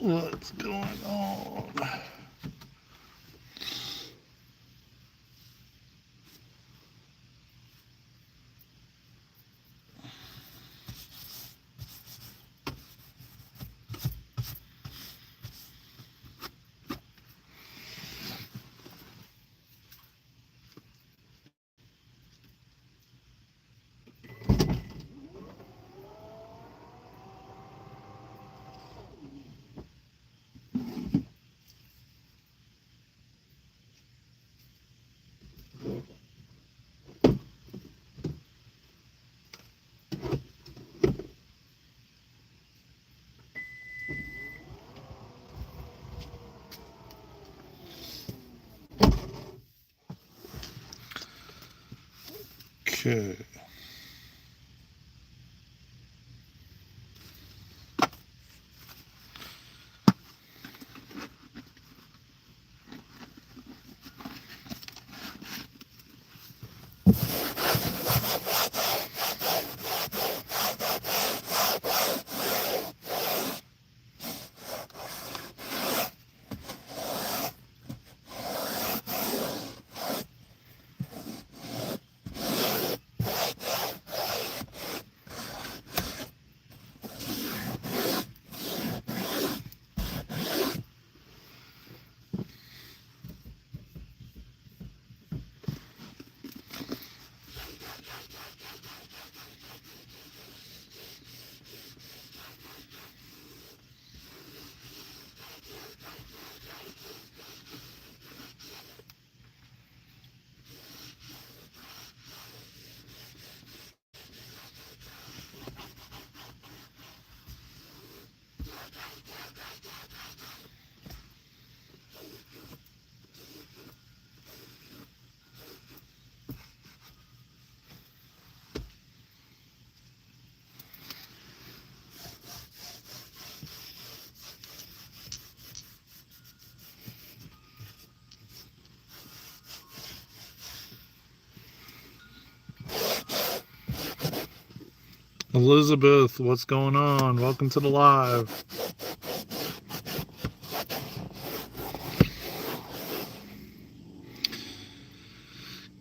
What's going on? Okay. Elizabeth, what's going on? Welcome to the live.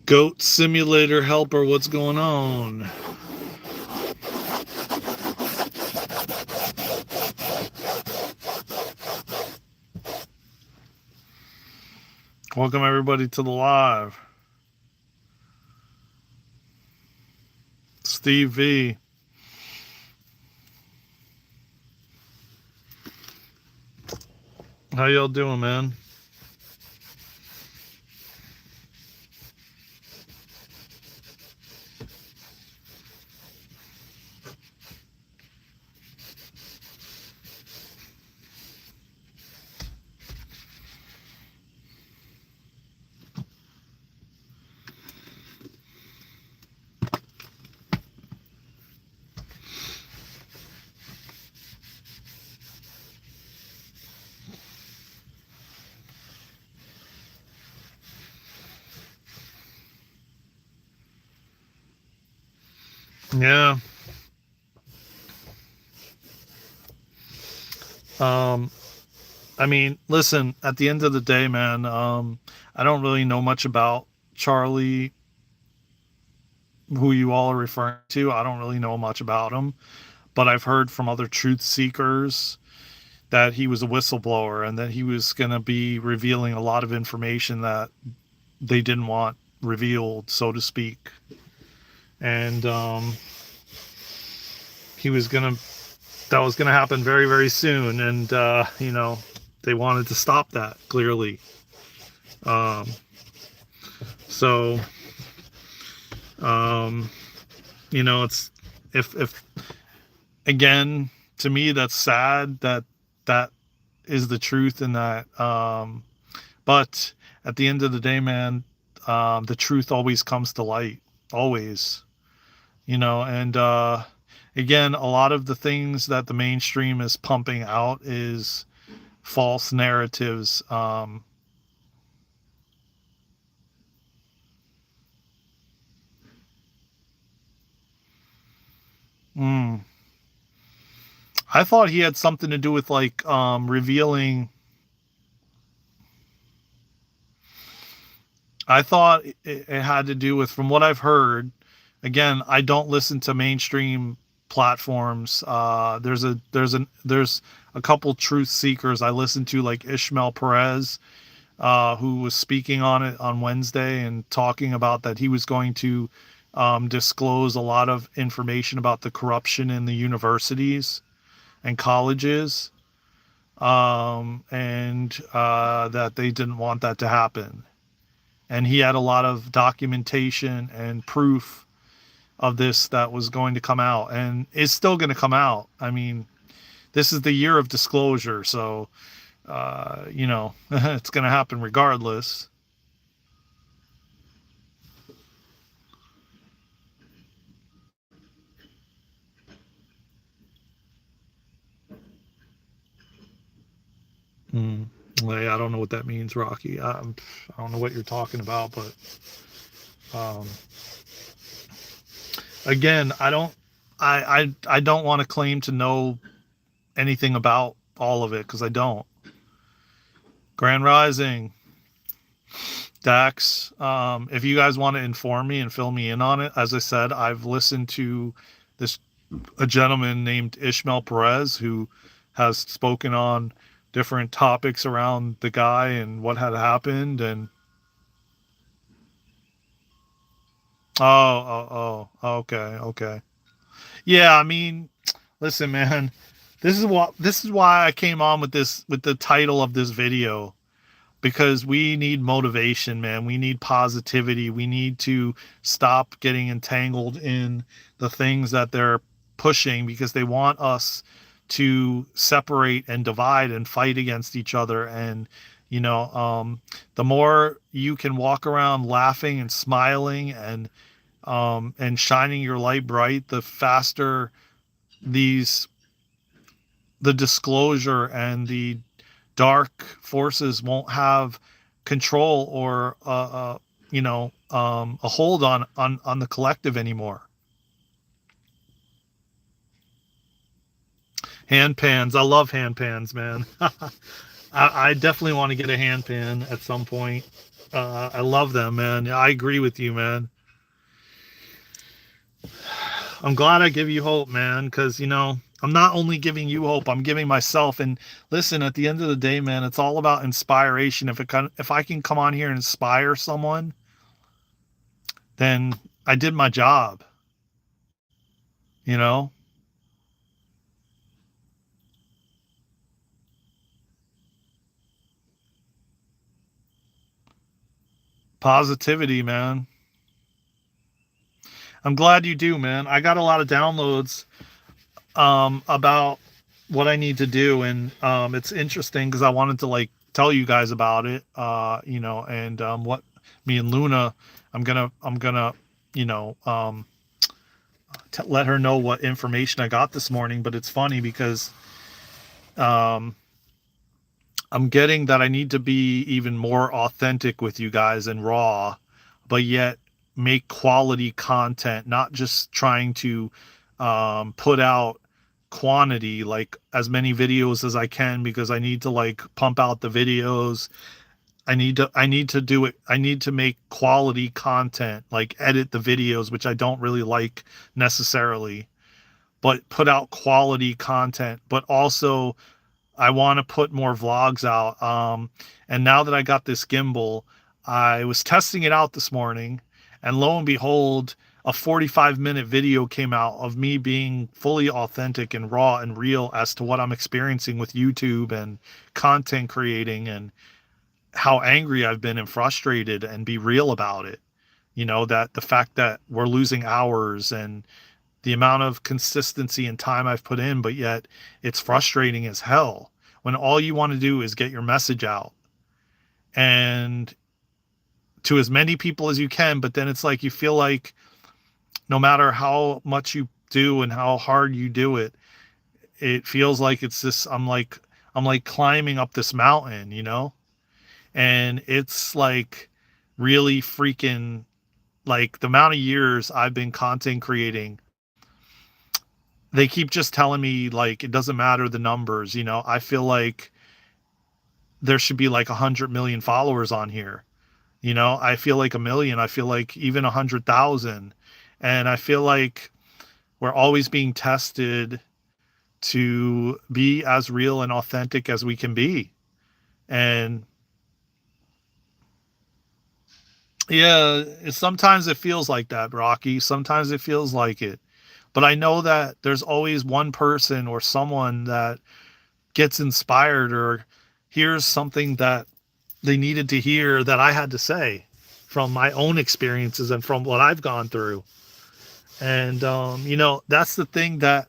Goat Simulator Helper, what's going on? Welcome everybody to the live. Steve V. How y'all doing, man? Yeah. I mean, listen, at the end of the day, man, I don't really know much about Charlie, who you all are referring to. I don't really know much about him, but I've heard from other truth seekers that he was a whistleblower and that he was going to be revealing a lot of information that they didn't want revealed, so to speak. And he was going to, that was going to happen very, very soon. And, they wanted to stop that, clearly. Um, so, it's, if, again, to me, that's sad that is the truth, and that, but at the end of the day, man, the truth always comes to light, always, and, again, a lot of the things that the mainstream is pumping out is false narratives. Mm, I thought he had something to do with like revealing. I thought it had to do with, from what I've heard. Again, I don't listen to mainstream platforms. There's a couple truth seekers I listen to, like Ishmael Perez, who was speaking on it on Wednesday and talking about that he was going to disclose a lot of information about the corruption in the universities and colleges, and that they didn't want that to happen. And he had a lot of documentation and proof of this that was going to come out, and it's still going to come out. I mean, this is the year of disclosure, so it's going to happen regardless. Mm. Well, I don't know what that means, Rocky. I don't know what you're talking about, but um, again, I don't want to claim to know anything about all of it because I don't. Grand Rising, Dax. If you guys want to inform me and fill me in on it, as I said, I've listened to this a gentleman named Ishmael Perez who has spoken on different topics around the guy and what had happened. And okay, okay. Yeah, I mean, listen, man, this is why I came on with this, with the title of this video, because we need motivation, man. We need positivity. We need to stop getting entangled in the things that they're pushing, because they want us to separate and divide and fight against each other. And you know, the more you can walk around laughing and smiling and shining your light bright, the faster these the disclosure and the dark forces won't have control or a hold on the collective anymore. Hand pans, I love hand pans, man. I definitely want to get a hand pan at some point. I love them, man. I agree with you, man. I'm glad I give you hope, man, because I'm not only giving you hope, I'm giving myself. And listen, at the end of the day, man, it's all about inspiration. If I can come on here and inspire someone, then I did my job. You know, positivity, man. I'm glad you do, man. I got a lot of downloads about what I need to do, and it's interesting because I wanted to like tell you guys about it, and what me and Luna, I'm gonna, you know, let her know what information I got this morning. But it's funny because um, I'm getting that I need to be even more authentic with you guys and raw, but yet make quality content, not just trying to put out quantity, like as many videos as I can, because I need to like pump out the videos. I need to do it. I need to make quality content, like edit the videos, which I don't really like necessarily, but put out quality content. But also I want to put more vlogs out. And now that I got this gimbal, I was testing it out this morning, and lo and behold, a 45-minute video came out of me being fully authentic and raw and real as to what I'm experiencing with YouTube and content creating, and how angry I've been and frustrated, and be real about it. That the fact that we're losing hours and the amount of consistency and time I've put in, but yet it's frustrating as hell when all you want to do is get your message out and to as many people as you can. But then it's like you feel like no matter how much you do and how hard you do it, it feels like it's this I'm like climbing up this mountain. And it's like really freaking, like, the amount of years I've been content creating, they keep just telling me like it doesn't matter the numbers. I feel like there should be like 100 million followers on here. I feel like a million. I feel like even 100,000, and I feel like we're always being tested to be as real and authentic as we can be. And yeah, sometimes it feels like that, Rocky. Sometimes it feels like it. But I know that there's always one person or someone that gets inspired or hears something that they needed to hear that I had to say from my own experiences and from what I've gone through. And, that's the thing that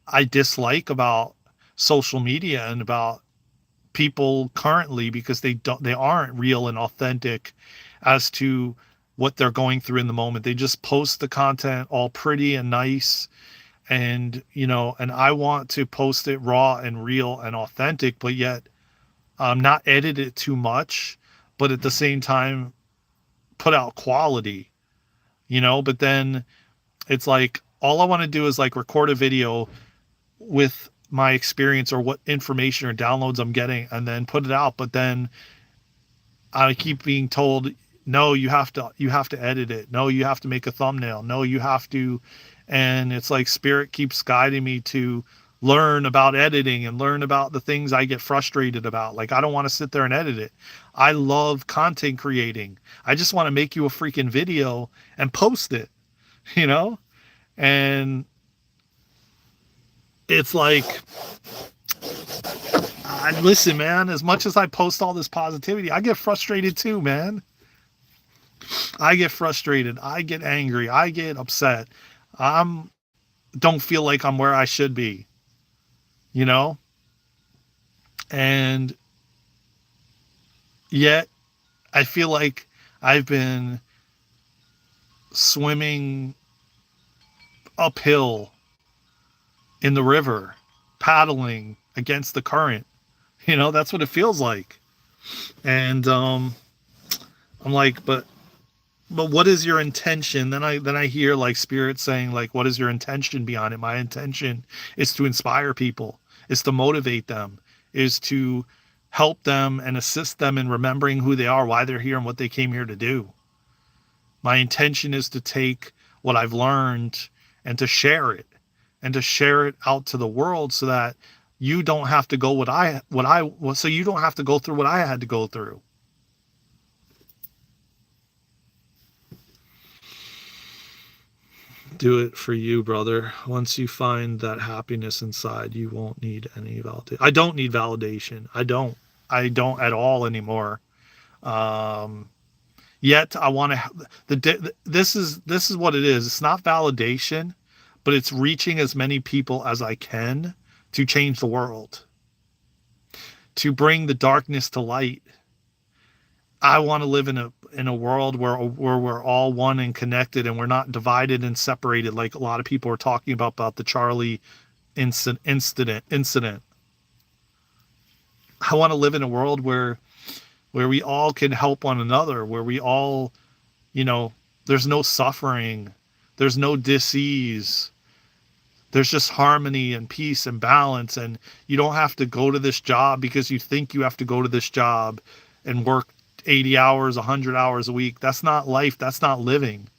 I dislike about social media and about people currently, because they aren't real and authentic as to what they're going through in the moment. They just post the content all pretty and nice, and and I want to post it raw and real and authentic, but yet not edit it too much, but at the same time put out quality. But then it's like all I want to do is like record a video with my experience or what information or downloads I'm getting and then put it out. But then I keep being told, no, you have to edit it. No, you have to make a thumbnail. No, you have to. And it's like spirit keeps guiding me to learn about editing and learn about the things I get frustrated about. Like, I don't want to sit there and edit it. I love content creating. I just want to make you a freaking video and post it, you know? And it's like, listen, man, as much as I post all this positivity, I get frustrated too, man. I get frustrated. I get angry. I get upset. I'm don't feel like I'm where I should be, you know? And yet I feel like I've been swimming uphill in the river, paddling against the current. That's what it feels like. And I'm like, but what is your intention? Then I hear like spirit saying like, what is your intention beyond it? My intention is to inspire people, is to motivate them, is to help them and assist them in remembering who they are, why they're here, and what they came here to do. My intention is to take what I've learned and to share it, and to share it out to the world, so that you don't have to go so you don't have to go through what I had to go through. Do it for you, brother. Once you find that happiness inside, you won't need any validation. I don't need validation. I don't at all anymore. Um, Yet I want to. This is what it is. It's not validation, but it's reaching as many people as I can to change the world, to bring the darkness to light. I want to live in a world where we're all one and connected, and we're not divided and separated like a lot of people are talking about the Charlie incident. I want to live in a world where we all can help one another, where we all, you know, there's no suffering, there's no disease, there's just harmony and peace and balance. And you don't have to go to this job because you think you have to go to this job and work 80 hours, 100 hours a week. That's not life. That's not living.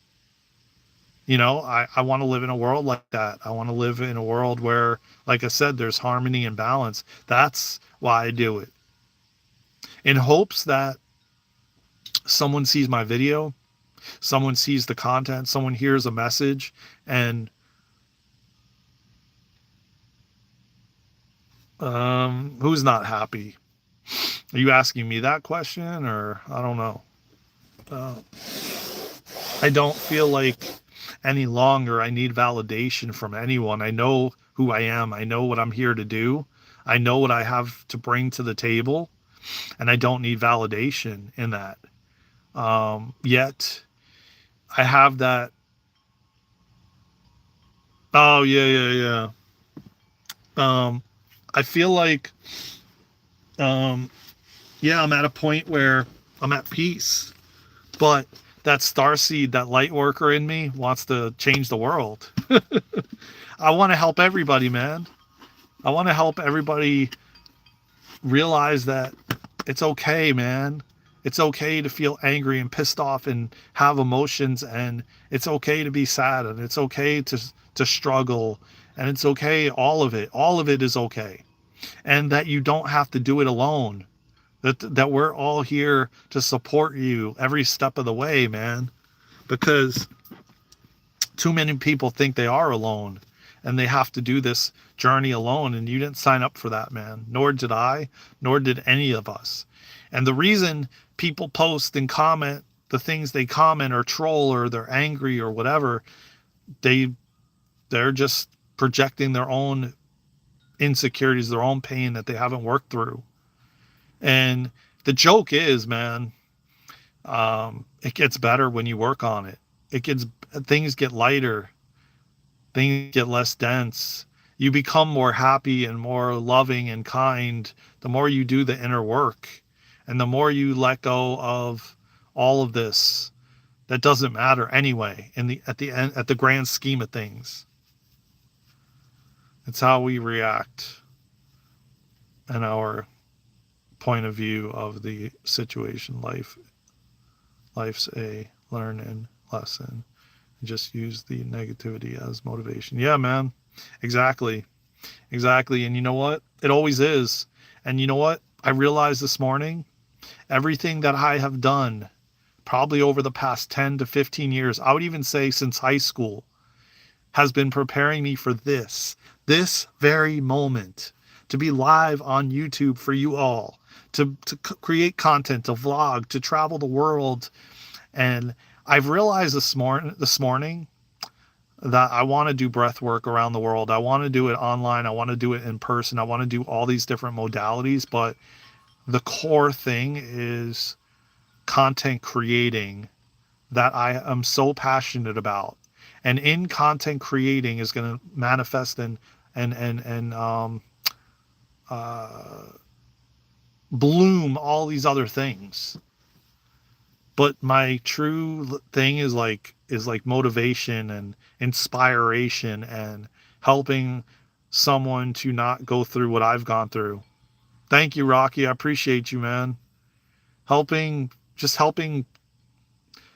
I want to live in a world like that. I want to live in a world where, like I said, there's harmony and balance. That's why I do it. In hopes that someone sees my video, someone sees the content, someone hears a message, and who's not happy? Are you asking me that question, or I don't know? Uh, I don't feel like any longer I need validation from anyone. I know who I am. I know what I'm here to do. I know what I have to bring to the table, and I don't need validation in that. Yet I have that. Oh, yeah, yeah, yeah. I feel like, um, yeah, I'm at a point where I'm at peace, but that star seed, that light worker in me wants to change the world. I want to help everybody, man. I want to help everybody realize that it's okay, man. It's okay to feel angry and pissed off and have emotions, and it's okay to be sad, and it's okay to struggle, and it's okay. All of it is okay, and that you don't have to do it alone. That we're all here to support you every step of the way, man. Because too many people think they are alone and they have to do this journey alone, and you didn't sign up for that, man. Nor did I, nor did any of us. And the reason people post and comment the things they comment or troll or they're angry or whatever, they they're just projecting their own insecurities, their own pain that they haven't worked through. And the joke is, man, it gets better when you work on it. It gets Things get lighter, things get less dense. You become more happy and more loving and kind the more you do the inner work, and the more you let go of all of this that doesn't matter anyway in the end, at the grand scheme of things. It's how we react and our point of view of the situation. Life's a learning lesson. Just use the negativity as motivation. Yeah, man. Exactly. Exactly. And you know what? It always is. And you know what? I realized this morning, everything that I have done, probably over the past 10 to 15 years, I would even say since high school, has been preparing me for this very moment, to be live on YouTube for you all, to create content, to vlog, to travel the world. And I've realized this morning that I want to do breath work around the world. I want to do it online. I want to do it in person. I want to do all these different modalities, but the core thing is content creating that I am so passionate about. And in content creating is going to manifest and bloom all these other things. But my true thing is like motivation and inspiration and helping someone to not go through what I've gone through. Thank you, Rocky. I appreciate you, man. Helping,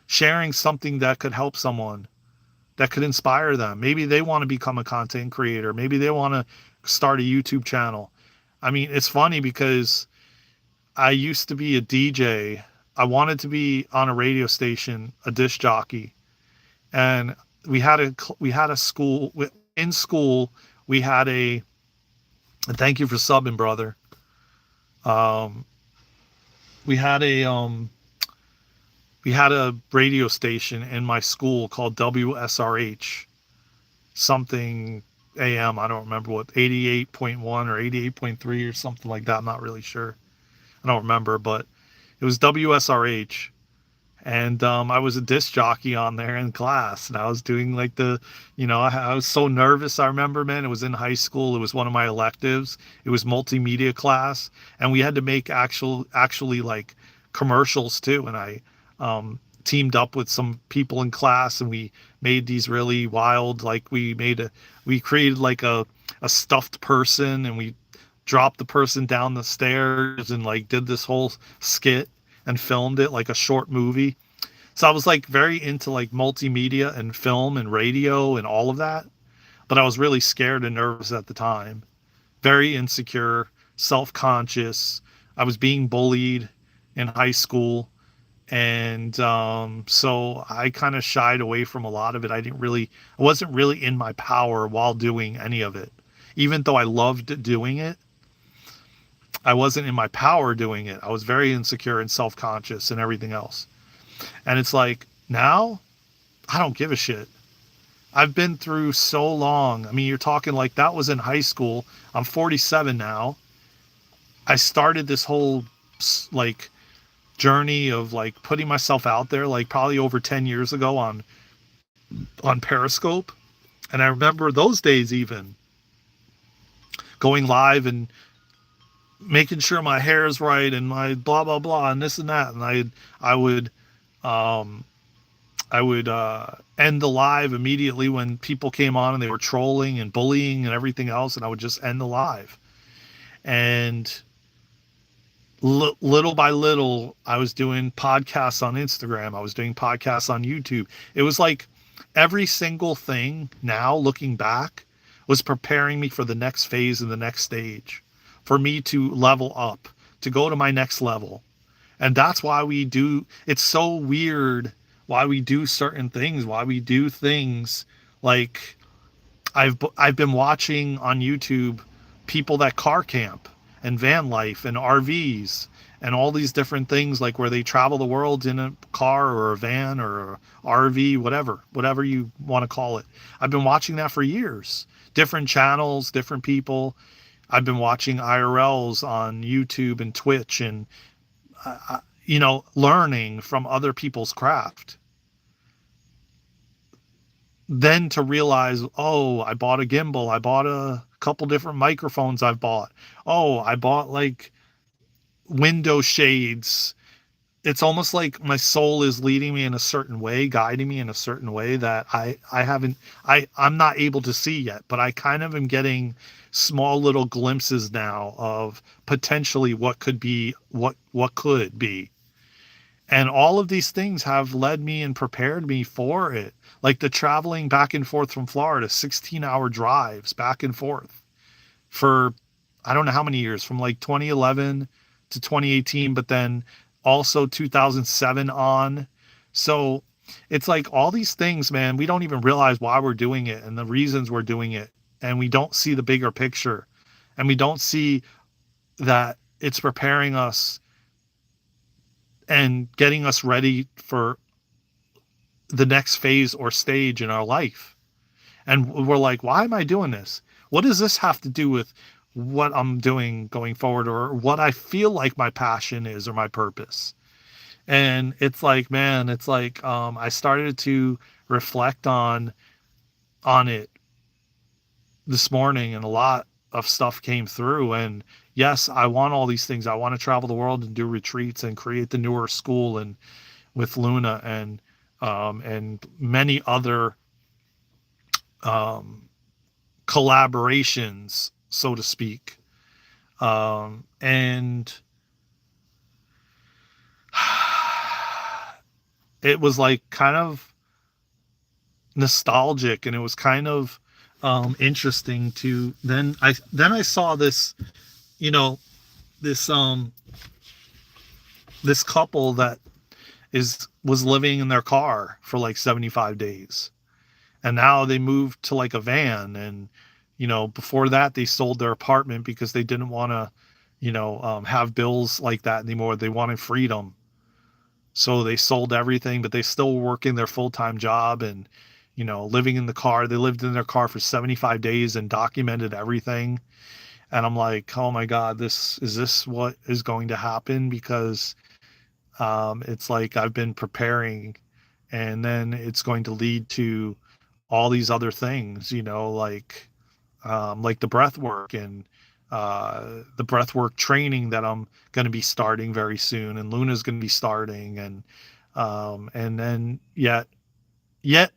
sharing something that could help someone, that could inspire them. Maybe they want to become a content creator. Maybe they want to start a YouTube channel. I mean, it's funny because I used to be a DJ. I wanted to be on a radio station, a disc jockey, and we had a school in school. We had a and thank you for subbing, brother. Um, we had a radio station in my school called WSRH something AM. I don't remember what, 88.1 or 88.3 or something like that. I'm not really sure. I don't remember, but it was WSRH. And I was a disc jockey on there in class, and I was doing like I was so nervous. I remember, man, it was in high school. It was one of my electives. It was multimedia class, and we had to make actually like commercials too. And I teamed up with some people in class, and we made these really wild, like we created like a stuffed person, and we dropped the person down the stairs and like did this whole skit and filmed it like a short movie. So I was like very into like multimedia and film and radio and all of that. But I was really scared and nervous at the time. Very insecure, self-conscious. I was being bullied in high school. And so I kind of shied away from a lot of it. I wasn't really in my power while doing any of it. Even though I loved doing it, I wasn't in my power doing it. I was very insecure and self-conscious and everything else. And it's like, now I don't give a shit. I've been through so long. I mean, you're talking like that was in high school. I'm 47 now. I started this whole like journey of like putting myself out there like probably over 10 years ago on Periscope. And I remember those days, even going live and making sure my hair is right and my blah blah blah and this and that, and I would I would end the live immediately when people came on and they were trolling and bullying and everything else, and I would just end the live. And little by little, I was doing podcasts on Instagram. I was doing podcasts on YouTube. It was like every single thing now, looking back, was preparing me for the next phase and the next stage, for me to level up, to go to my next level. And that's why we do, it's so weird why we do certain things, why we do things like I've been watching on YouTube people that car camp and van life and RVs and all these different things, like where they travel the world in a car or a van or a RV, whatever you want to call it. I've been watching that for years. Different channels, different people. I've been watching IRLs on YouTube and Twitch, and learning from other people's craft. Then to realize, oh, I bought a gimbal, I bought a couple different microphones, oh, I bought like window shades. It's almost like my soul is leading me in a certain way, guiding me in a certain way that I'm not able to see yet, but I kind of am getting small little glimpses now of potentially what could be, what could be. And all of these things have led me and prepared me for it. Like the traveling back and forth from Florida, 16-hour drives back and forth for I don't know how many years, from like 2011 to 2018, but then also 2007 on. So it's like all these things, man, we don't even realize why we're doing it and the reasons we're doing it. And we don't see the bigger picture. And we don't see that it's preparing us and getting us ready for the next phase or stage in our life. And we're like, why am I doing this? What does this have to do with what I'm doing going forward, or what I feel like my passion is or my purpose? And it's like, man, it's like I started to reflect on it this morning, and a lot of stuff came through. And yes, I want all these things. I want to travel the world and do retreats and create the newer school and with Luna and many other um, collaborations, so to speak. And it was like kind of nostalgic, and it was kind of interesting to then I saw this, you know, this this couple that was living in their car for like 75 days, and now they moved to like a van. And before that they sold their apartment because they didn't want to have bills like that anymore. They wanted freedom, so they sold everything, but they still were working their full-time job and living in the car. They lived in their car for 75 days and documented everything. And I'm like, oh my God, this what is going to happen? Because it's like I've been preparing, and then it's going to lead to all these other things, like the breath work and the breath work training that I'm going to be starting very soon, and Luna's going to be starting, and then yet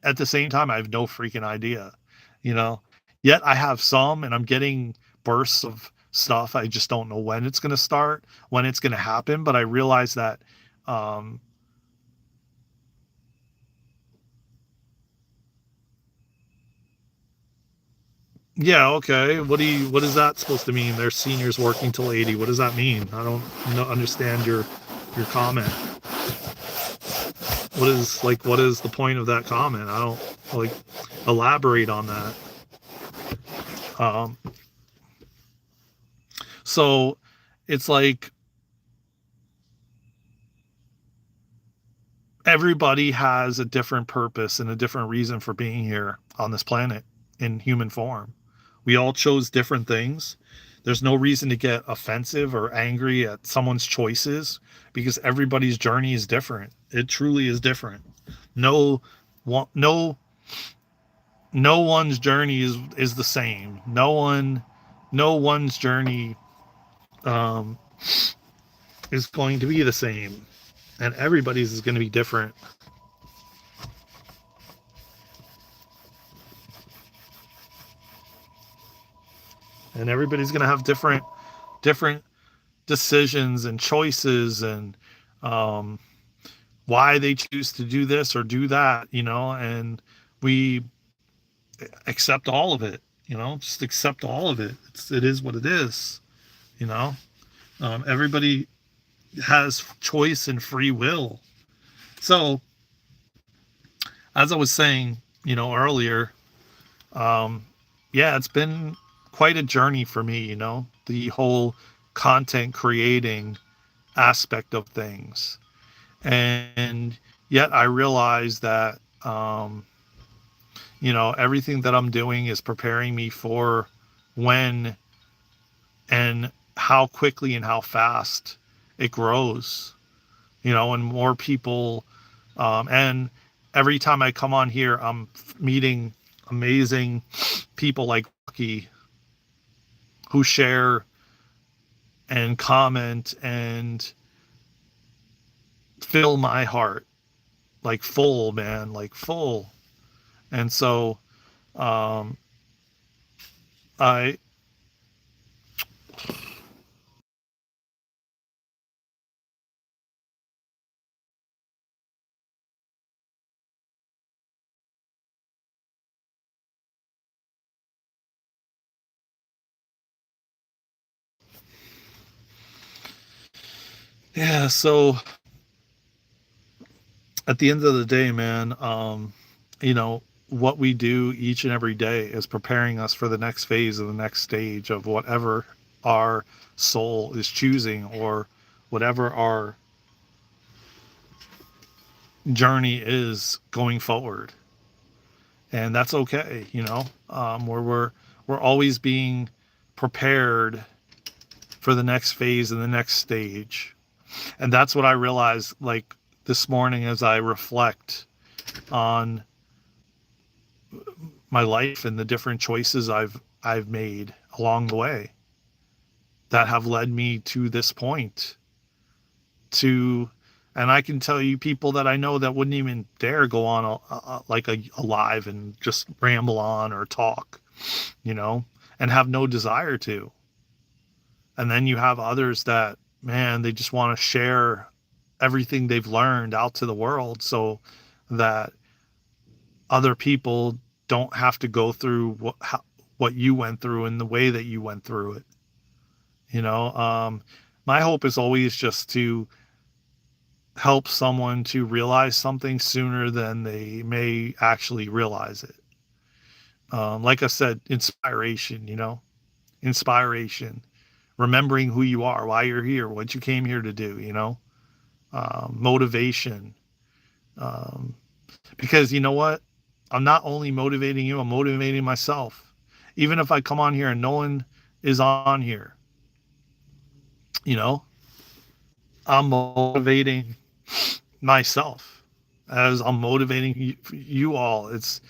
at the same time I have no freaking idea, you know. Yet I have some, and I'm getting bursts of stuff. I just don't know when it's going to start, when it's going to happen. But I realize that um yeah, okay. What is that supposed to mean? There's seniors working till 80. What does that mean? I don't understand your comment. What is the point of that comment? I don't like elaborate on that. Um so it's like everybody has a different purpose and a different reason for being here on this planet in human form. We all chose different things. There's no reason to get offensive or angry at someone's choices, because everybody's journey is different. It truly is different. No one, no one's journey is the same. No one's journey um, is going to be the same, and everybody's is going to be different. and everybody's going to have different decisions and choices, and um, why they choose to do this or do that, and we accept all of it, just accept all of it. It is what it is, you know. Everybody has choice and free will. So, as I was saying, earlier, um, yeah, it's been quite a journey for me, the whole content creating aspect of things. And yet I realize that, everything that I'm doing is preparing me for when and how quickly and how fast it grows, and more people. And every time I come on here, I'm meeting amazing people like Bucky who share and comment and fill my heart like full, man, like full. And so, um, I, yeah, so at the end of the day, man, what we do each and every day is preparing us for the next phase of the next stage of whatever our soul is choosing, or whatever our journey is going forward. And that's okay, where we're always being prepared for the next phase and the next stage. And that's what I realized, like, this morning, as I reflect on my life and the different choices I've made along the way that have led me to this point. To And I can tell you people that I know that wouldn't even dare go on a live and just ramble on or talk, and have no desire to. And then you have others that, man, they just want to share everything they've learned out to the world, so that other people don't have to go through what you went through and the way that you went through it. My hope is always just to help someone to realize something sooner than they may actually realize it. Like I said, inspiration, inspiration, remembering who you are, why you're here, what you came here to do, motivation. Um, because you know what? I'm not only motivating you, I'm motivating myself. Even if I come on here and no one is on here, you know, I'm motivating myself as I'm motivating you all. It's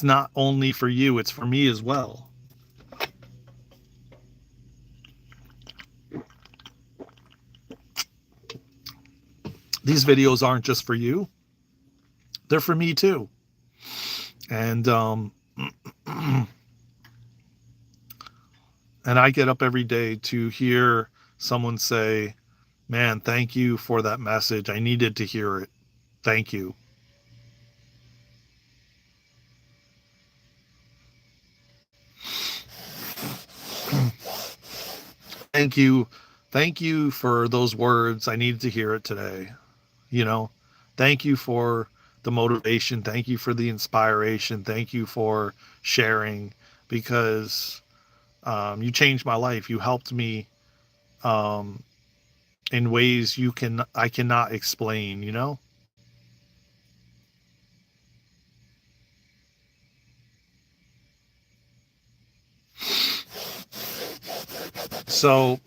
not only for you, it's for me as well. These videos aren't just for you, they're for me too. And and I get up every day to hear someone say, "Man, thank you for that message. I needed to hear it. Thank you." Thank you. Thank you for those words. I needed to hear it today. You know, thank you for the motivation. Thank you for the inspiration. Thank you for sharing, because you changed my life. You helped me um, in ways I cannot explain. So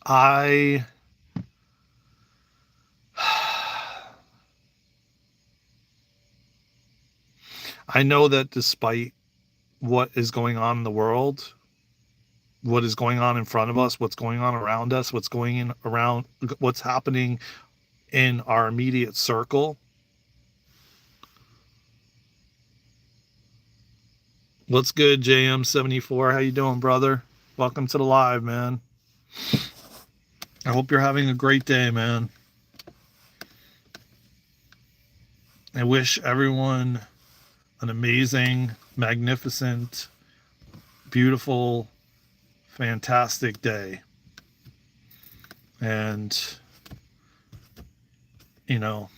I I know that despite what is going on in the world, what is going on in front of us, what's going on around us, what's happening in our immediate circle, What's good, JM74? How you doing, brother? Welcome to the live, man. I hope you're having a great day, man. I wish everyone an amazing, magnificent, beautiful, fantastic day. And, you know,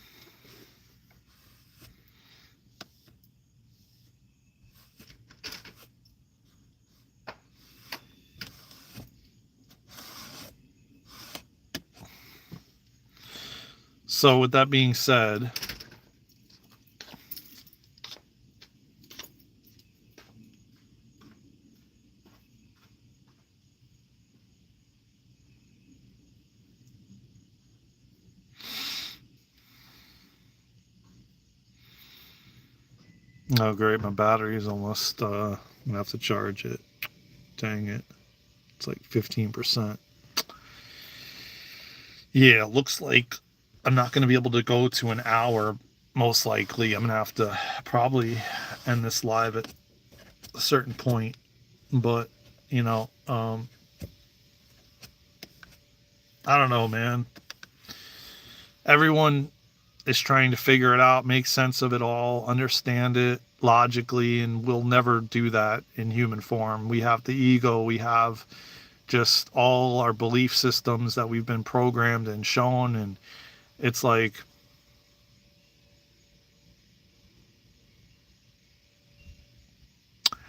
so with that being said, oh great, my battery's almost I'm gonna have to charge it. Dang it. It's like 15%. Yeah, looks like I'm not gonna be able to go to an hour, most likely. I'm gonna have to probably end this live at a certain point. But, you know, I don't know, man. Everyone is trying to figure it out, make sense of it all, understand it logically, and we'll never do that in human form. We have the ego, we have just all our belief systems that we've been programmed and shown, and it's like,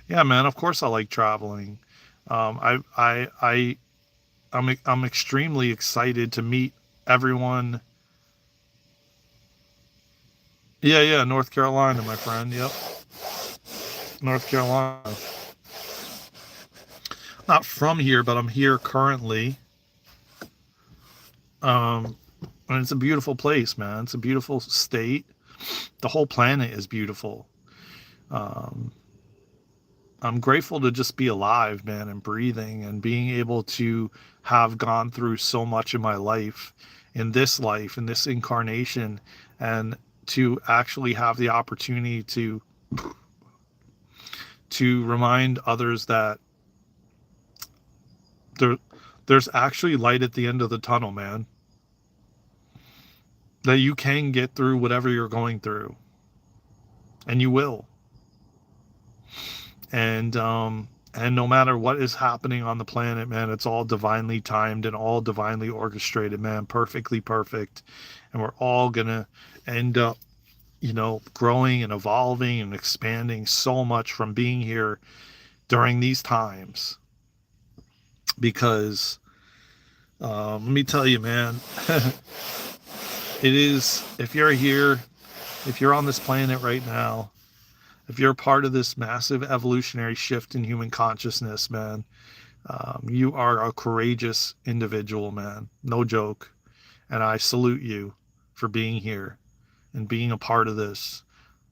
yeah, man, of course I like traveling. I'm extremely excited to meet everyone. Yeah, yeah, North Carolina, my friend. Yep, North Carolina. Not from here, but I'm here currently. Um, and it's a beautiful place, man. It's a beautiful state. The whole planet is beautiful. Um, I'm grateful to just be alive, man, and breathing and being able to have gone through so much in my life, in this incarnation, and to actually have the opportunity to remind others that there there's actually light at the end of the tunnel, man. That you can get through whatever you're going through, and you will. And no matter what is happening on the planet, man, it's all divinely timed and all divinely orchestrated, man, perfectly perfect. And we're all gonna end up, growing and evolving and expanding so much from being here during these times. Because let me tell you, man, it is, if you're here, if you're on this planet right now, if you're part of this massive evolutionary shift in human consciousness, man, you are a courageous individual, man. No joke. And I salute you for being here and being a part of this,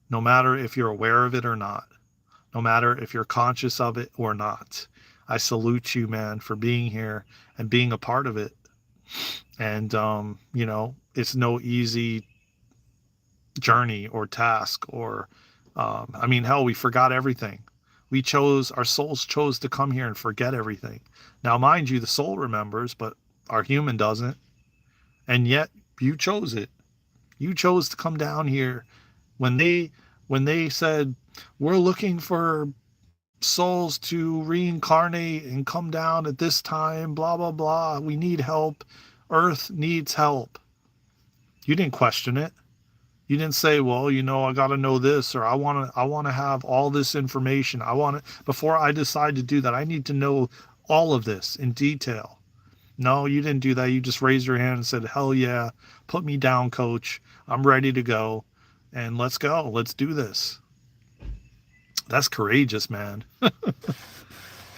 no matter if you're aware of it or not, no matter if you're conscious of it or not. I salute you, man, for being here and being a part of it. And, it's no easy journey or task or, I mean, hell, we forgot everything. Our souls chose to come here and forget everything. Now, mind you, the soul remembers, but our human doesn't. And yet you chose it. You chose to come down here when they said, we're looking for souls to reincarnate and come down at this time, blah, blah, blah. We need help. Earth needs help. You didn't question it. You didn't say, well, I got to know this, or I want to have all this information. Before I decide to do that, I need to know all of this in detail. No, you didn't do that. You just raised your hand and said, hell yeah, put me down, coach. I'm ready to go. And let's go. Let's do this. That's courageous, man.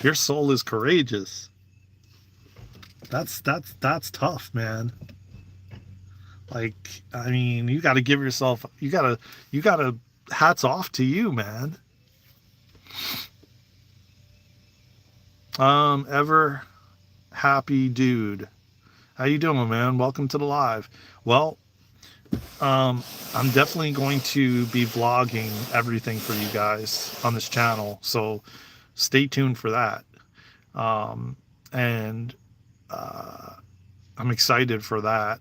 Your soul is courageous. That's tough, man. Like, I mean, you got to give yourself, you got to, hats off to you, man. Ever happy dude. How you doing, man? Welcome to the live. Well, Um, I'm definitely going to be vlogging everything for you guys on this channel, so stay tuned for that. Um, and I'm excited for that.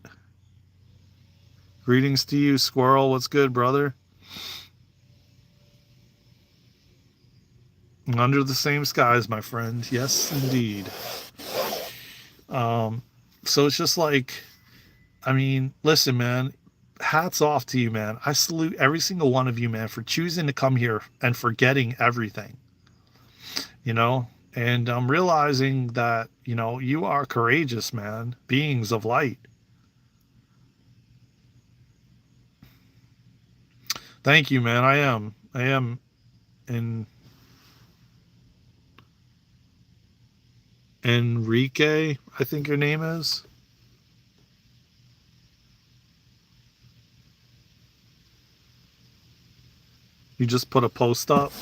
Greetings to you, Squirrel. What's good, brother? Under the same skies, my friend. Yes, indeed. Um, so it's just like, I mean, listen, man, hats off to you, man. I salute every single one of you, man, for choosing to come here and forgetting everything, you know? And I'm realizing that, you are courageous, man, beings of light. Thank you, man. I am. I am. In Enrique, I think your name is. You just put a post up.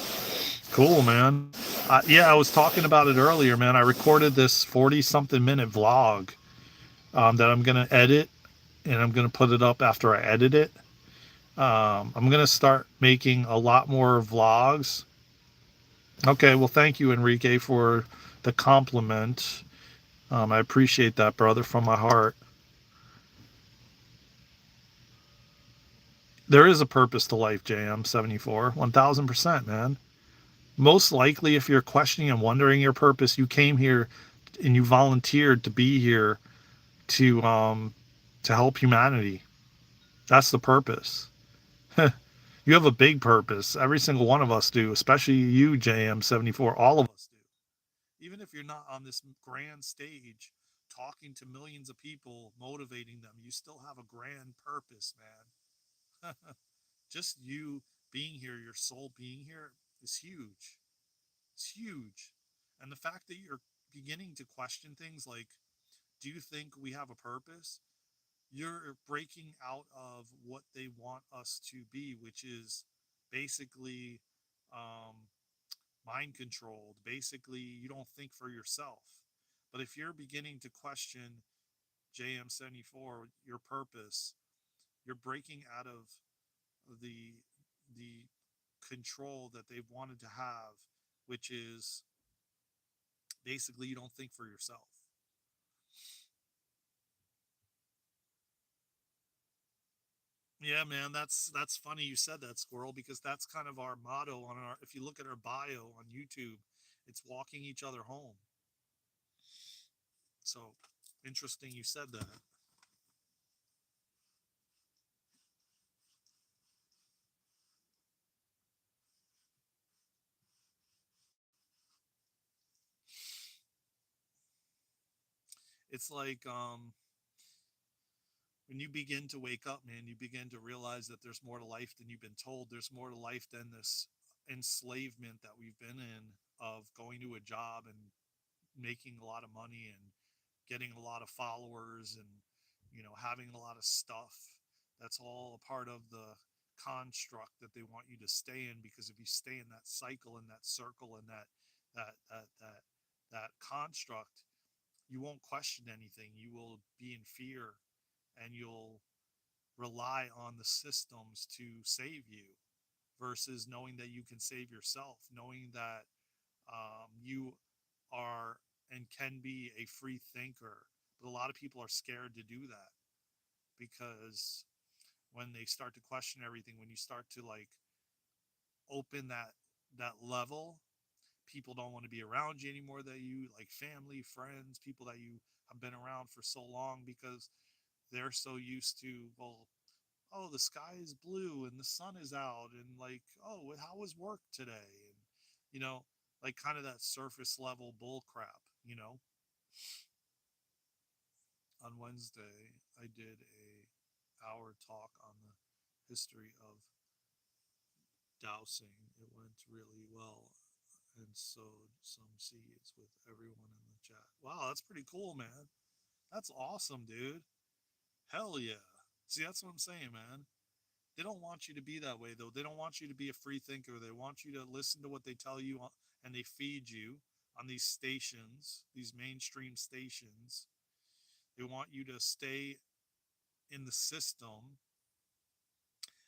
Cool, man. Yeah, I was talking about it earlier, man. I recorded this 40 something minute vlog that I'm going to edit and I'm going to put it up after I edit it. I'm going to start making a lot more vlogs. Okay, well, thank you, Enrique, for the compliment. I appreciate that, brother, from my heart. There is a purpose to life, JM74. 1000%, man. Most likely, if you're questioning and wondering your purpose, you came here and you volunteered to be here to help humanity. That's the purpose. You have a big purpose. Every single one of us do, especially you, JM74. All of us do. Even if you're not on this grand stage talking to millions of people, motivating them, you still have a grand purpose, man. Just you being here, your soul being here is huge. It's huge. And the fact that you're beginning to question things like, do you think we have a purpose? You're breaking out of what they want us to be, which is basically um, mind controlled. Basically, you don't think for yourself. But if you're beginning to question JM74, your purpose, you're breaking out of the the control that they've wanted to have, which is basically you don't think for yourself. Yeah, man, that's funny you said that, Squirrel, because that's kind of our motto on our. If you look at our bio on YouTube, it's walking each other home. So interesting you said that. It's like when you begin to wake up, man, you begin to realize that there's more to life than you've been told. There's more to life than this enslavement that we've been in of going to a job and making a lot of money and getting a lot of followers and having a lot of stuff. That's all a part of the construct that they want you to stay in, because if you stay in that cycle and that circle and that construct, you won't question anything. You will be in fear and you'll rely on the systems to save you versus knowing that you can save yourself, knowing that you are and can be a free thinker. But a lot of people are scared to do that because when they start to question everything, when you start to like open that level, people don't want to be around you anymore, that you like family, friends, people that you have been around for so long, because they're so used to, well, oh, the sky is blue and the sun is out and like, oh, how was work today? And you know, like kind of that surface level bull crap, you know. On Wednesday, I did a hour talk on the history of dowsing. It went really well and sowed some seeds with everyone in the chat. Wow, that's pretty cool, man. That's awesome, dude. Hell yeah. See, that's what I'm saying, man. They don't want you to be that way, though. They don't want you to be a free thinker. They want you to listen to what they tell you and they feed you on these stations, these mainstream stations. They want you to stay in the system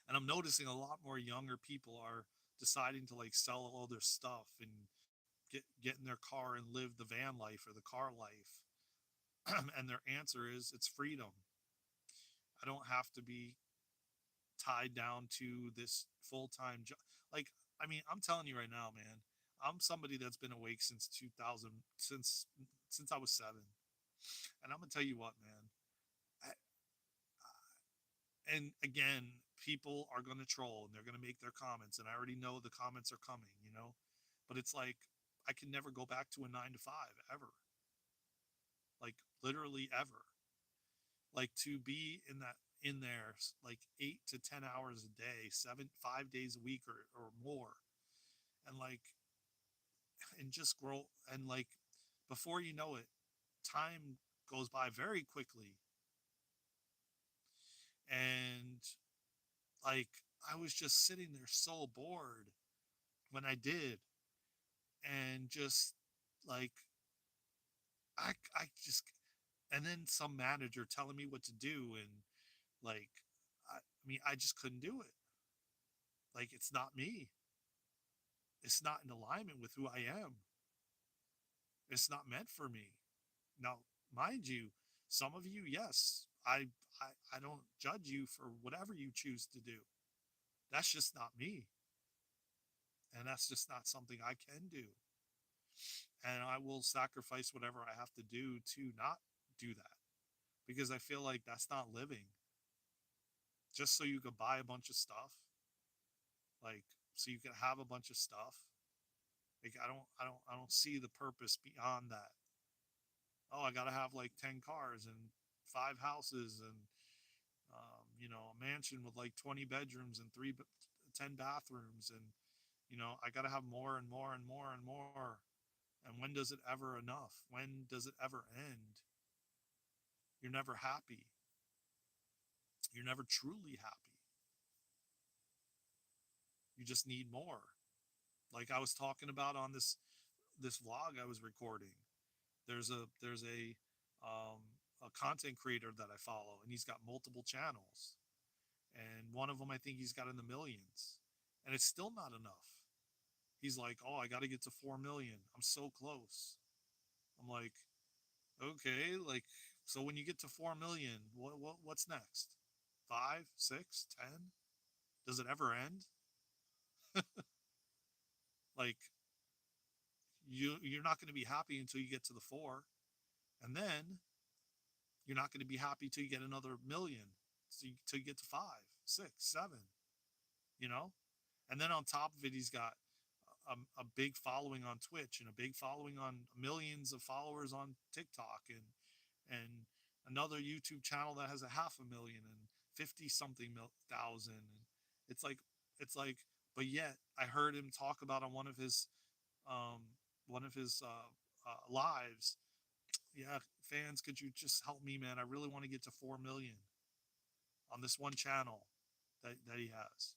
And I'm noticing a lot more younger people are deciding to like sell all their stuff and get in their car and live the van life or the car life. And their answer is it's freedom. I don't have to be tied down to this full-time job. Like, I mean, I'm telling you right now, man, I'm somebody that's been awake since 2000, since I was 7. And I'm gonna tell you what, man. I, and again, people are gonna troll and they're gonna make their comments, and I already know the comments are coming, you know. But it's like I can never go back to a 9 to 5 ever, like literally ever. Like to be in that in there like 8 to 10 hours a day, 5 days a week or more, and like and just grow and like before you know it, time goes by very quickly. And like I was just sitting there so bored when I did, and just like I just and then some manager telling me what to do, and like I mean I just couldn't do it. Like it's not me. It's not in alignment with who I am. It's not meant for me. Now, mind you, some of you, yes, I don't judge you for whatever you choose to do. That's just not me. And that's just not something I can do. And I will sacrifice whatever I have to do to not do that because I feel like that's not living. Just so you could buy a bunch of stuff, like so you can have a bunch of stuff. Like I don't see the purpose beyond that. Oh, I got to have like 10 cars and 5 houses and a mansion with like 20 bedrooms and 10 bathrooms, and I got to have more and more and more and more. And when does it ever enough? When does it ever end? You're never happy. You're never truly happy. You just need more. Like I was talking about on this vlog I was recording. There's a content creator that I follow, and he's got multiple channels, and one of them I think he's got in the millions, and it's still not enough. He's like, "Oh, I got to get to 4 million. I'm so close." I'm like, "Okay, like, so when you get to 4 million, what's next? Five, six, 10? Does it ever end? Like, you're not going to be happy until you get to the four, and then you're not going to be happy till you get another million, till you get to five, six, seven. You know, and then on top of it, he's got a big following on Twitch and a big following on millions of followers on TikTok and another YouTube channel that has a half a million and 50 something thousand. And it's like, it's like, but yet I heard him talk about on um, one of his lives. Yeah, fans, could you just help me, man? I really want to get to 4 million on this one channel that he has.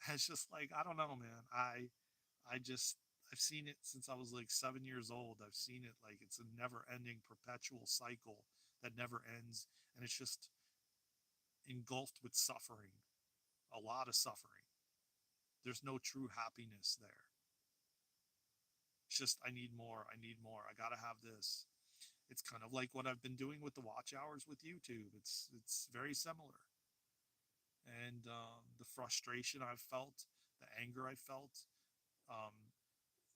And it's just like, I don't know, man. I just I've seen it since I was like 7 years old. I've seen it like it's a never ending perpetual cycle that never ends. And it's just engulfed with suffering, a lot of suffering. There's no true happiness there. It's just, I need more. I need more. I got to have this. It's kind of like what I've been doing with the watch hours with YouTube. It's very similar. And the frustration I've felt, the anger I felt, um,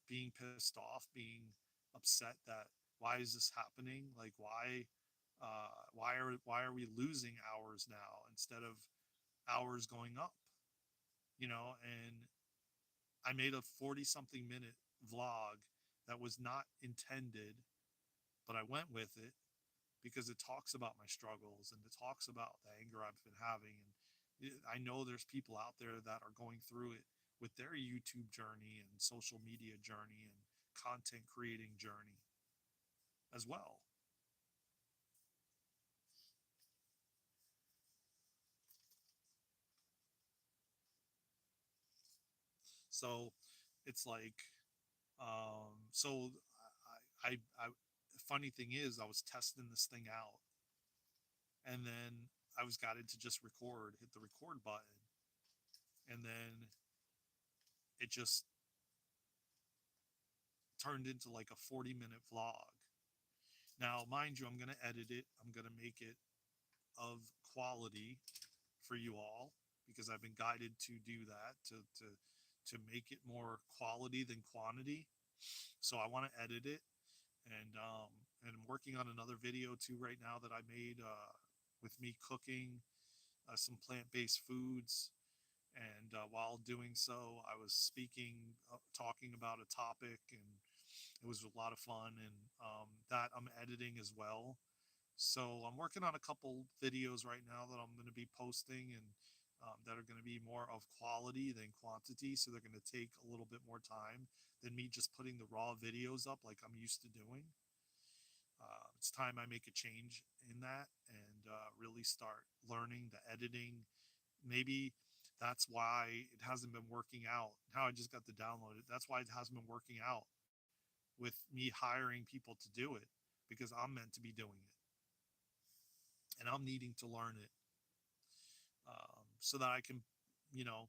being pissed off, being upset that why is this happening? Like why are we losing hours now instead of hours going up? And I made a 40 something minute vlog that was not intended, but I went with it because it talks about my struggles and it talks about the anger I've been having. And I know there's people out there that are going through it with their YouTube journey and social media journey and content creating journey as well. So it's like, so I funny thing is, I was testing this thing out, and then I was got it to just record, hit the record button, and then it just turned into like a 40-minute vlog. Now, mind you, I'm going to edit it. I'm going to make it of quality for you all because I've been guided to do that to make it more quality than quantity. So I want to edit it, and I'm working on another video too right now that I made with me cooking some plant-based foods. And while doing so, I was talking about a topic, and it was a lot of fun. And that I'm editing as well. So I'm working on a couple videos right now that I'm going to be posting, and that are going to be more of quality than quantity. So they're going to take a little bit more time than me just putting the raw videos up like I'm used to doing. It's time I make a change in that and really start learning the editing. Maybe that's why it hasn't been working out. Now I just got to download it. That's why it hasn't been working out with me hiring people to do it, because I'm meant to be doing it and I'm needing to learn it, so that I can, you know,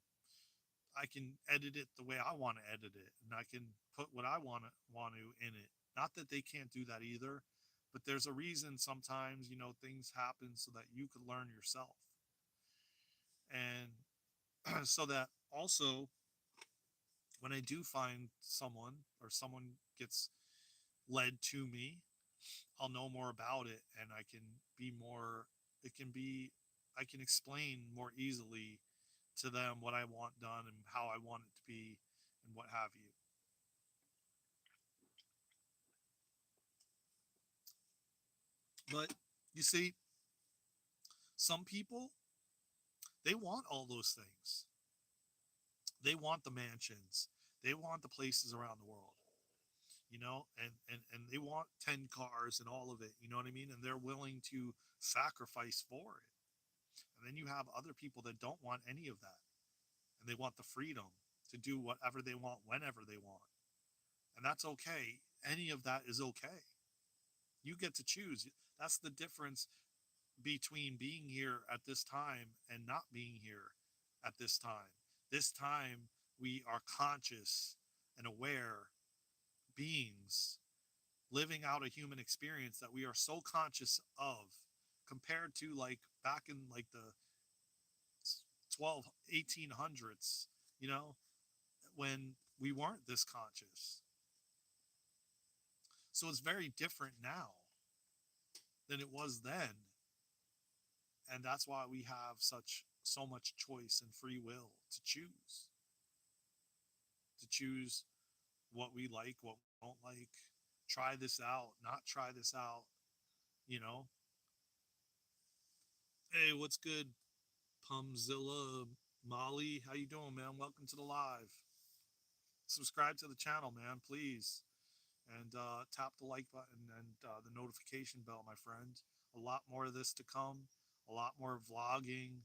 I can edit it the way I want to edit it, and I can put what I want to in it. Not that they can't do that either, but there's a reason sometimes, things happen so that you could learn yourself. And so that also when I do find someone, or someone gets led to me, I'll know more about it, and I can be more, it can be, I can explain more easily to them what I want done and how I want it to be and what have you. But you see, some people, they want all those things. They want the mansions. They want the places around the world, and they want 10 cars and all of it, you know what I mean? And they're willing to sacrifice for it. And then you have other people that don't want any of that. And they want the freedom to do whatever they want whenever they want. And that's okay. Any of that is okay. You get to choose. That's the difference between being here at this time and not being here at this time. This time, we are conscious and aware beings living out a human experience that we are so conscious of, compared to like back in like the 1800s, you know, when we weren't this conscious. So it's very different now than it was then. And that's why we have so much choice and free will to choose what we like, what we don't like, try this out, not try this out, you know. Hey, what's good, Pumzilla Molly? How you doing, man? Welcome to the live. Subscribe to the channel, man, please. And tap the like button and the notification bell, my friend. A lot more of this to come, a lot more vlogging.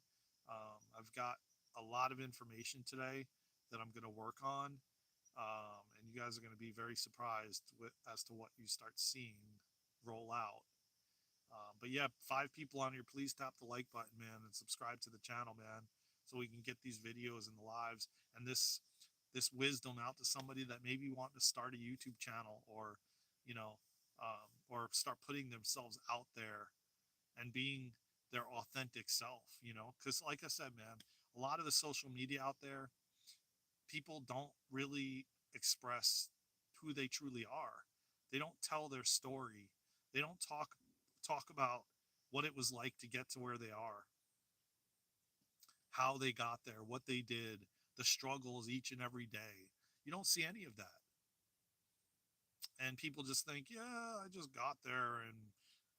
I've got a lot of information today that I'm going to work on. And you guys are going to be very surprised as to what you start seeing roll out. But yeah, 5 people on here, please tap the like button, man, and subscribe to the channel, man, so we can get these videos and the lives and this wisdom out to somebody that maybe want to start a YouTube channel, or or start putting themselves out there and being their authentic self, because like I said, man, a lot of the social media out there, people don't really express who they truly are. They don't tell their story. They don't talk about what it was like to get to where they are, how they got there, what they did, the struggles each and every day. You don't see any of that. And people just think, yeah, I just got there and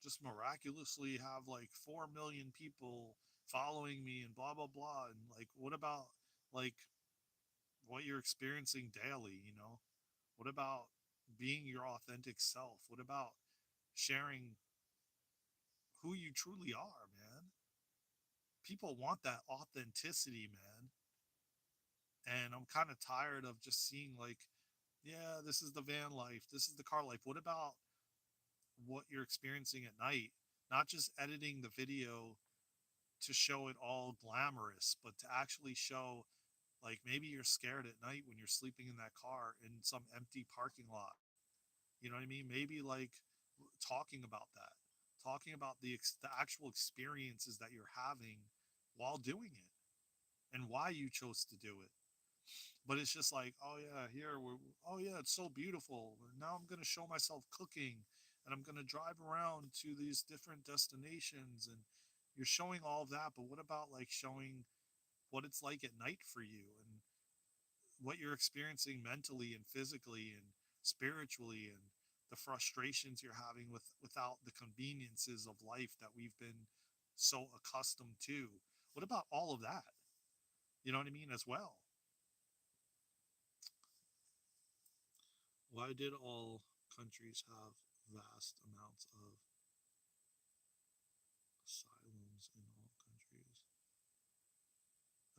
just miraculously have like 4 million people following me and blah blah blah. And like, what about like what you're experiencing daily, what about being your authentic self? What about sharing who you truly are, man? People want that authenticity, man. And I'm kind of tired of just seeing like, yeah, this is the van life, this is the car life. What about what you're experiencing at night? Not just editing the video to show it all glamorous, but to actually show Like maybe you're scared at night when you're sleeping in that car in some empty parking lot. You know what I mean? Maybe like talking about that, talking about the actual experiences that you're having while doing it and why you chose to do it. But it's just like, oh yeah, oh yeah, it's so beautiful. Now I'm gonna show myself cooking, and I'm gonna drive around to these different destinations, and you're showing all of that. But what about like showing what it's like at night for you, and what you're experiencing mentally and physically and spiritually, and the frustrations you're having without the conveniences of life that we've been so accustomed to? What about all of that? You know what I mean, as well. Why did all countries have vast amounts of asylums in all countries?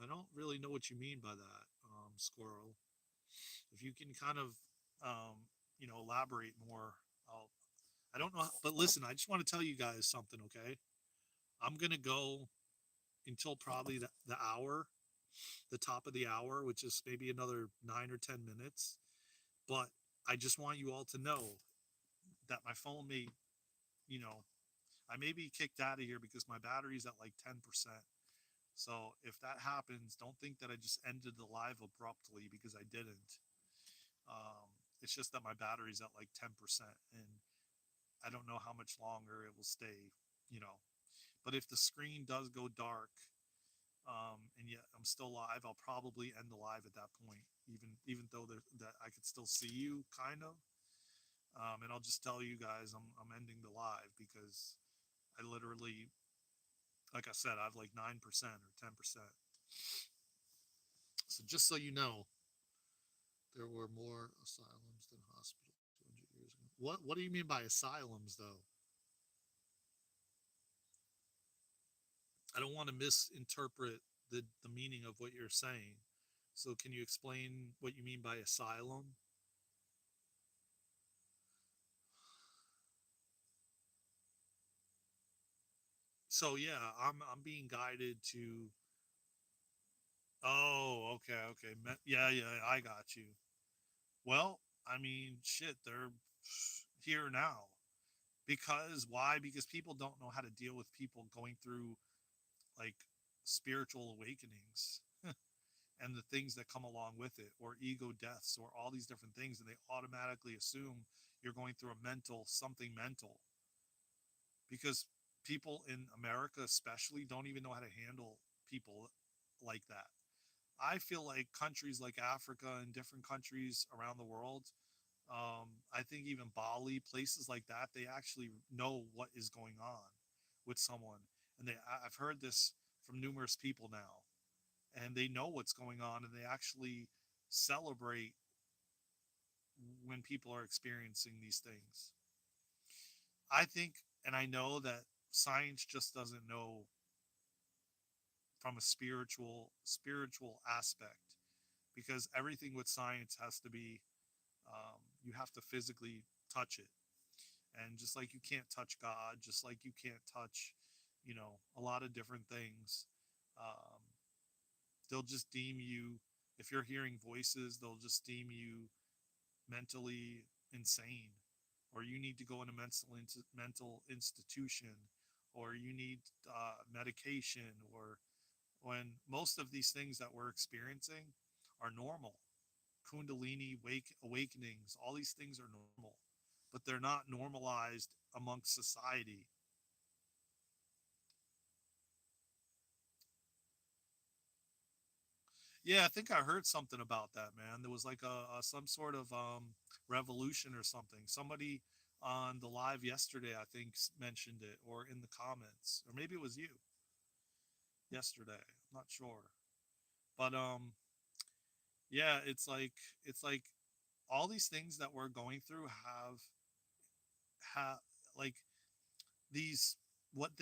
I don't really know what you mean by that, Squirrel. If you can kind of, um, elaborate more, I'll, I don't know. But listen, I just want to tell you guys something, okay? I'm going to go until probably the hour, the top of the hour, which is maybe another 9 or 10 minutes. But I just want you all to know that my phone may, you know, I may be kicked out of here because my battery's at like 10%. So if that happens, don't think that I just ended the live abruptly, because I didn't. It's just that my battery's at like 10%, and I don't know how much longer it will stay, you know. But if the screen does go dark, and yet I'm still live, I'll probably end the live at that point, even though that I could still see you kind of. And I'll just tell you guys I'm ending the live because I literally, like I said, I have like 9% or 10%. So just so you know, there were more asylums than hospitals 200 years ago. What do you mean by asylums, though? I don't want to misinterpret the meaning of what you're saying. So can you explain what you mean by asylum? So yeah, I'm being guided to. Oh, okay, okay. Yeah, yeah, I got you. Well, I mean, shit, they're here now. Because why? Because people don't know how to deal with people going through like spiritual awakenings and the things that come along with it, or ego deaths, or all these different things, and they automatically assume you're going through a mental something mental, because people in America especially don't even know how to handle people like that. I feel like countries like Africa and different countries around the world, I think even Bali, places like that, they actually know what is going on with someone, and I've heard this from numerous people now, and they know what's going on, and they actually celebrate when people are experiencing these things. I think, and I know that science just doesn't know from a spiritual aspect, because everything with science has to be, you have to physically touch it, and just like you can't touch God, just like you can't touch, a lot of different things. um, they'll just deem you, if you're hearing voices, they'll just deem you mentally insane, or you need to go in a mental institution, or you need medication, or when most of these things that we're experiencing are normal. Kundalini awakenings, all these things are normal, but they're not normalized amongst society. Yeah, I think I heard something about that, man. There was like a some sort of revolution or something. Somebody on the live yesterday, I think, mentioned it, or in the comments, or maybe it was you yesterday. I'm not sure, but yeah, it's like all these things that we're going through have like these, what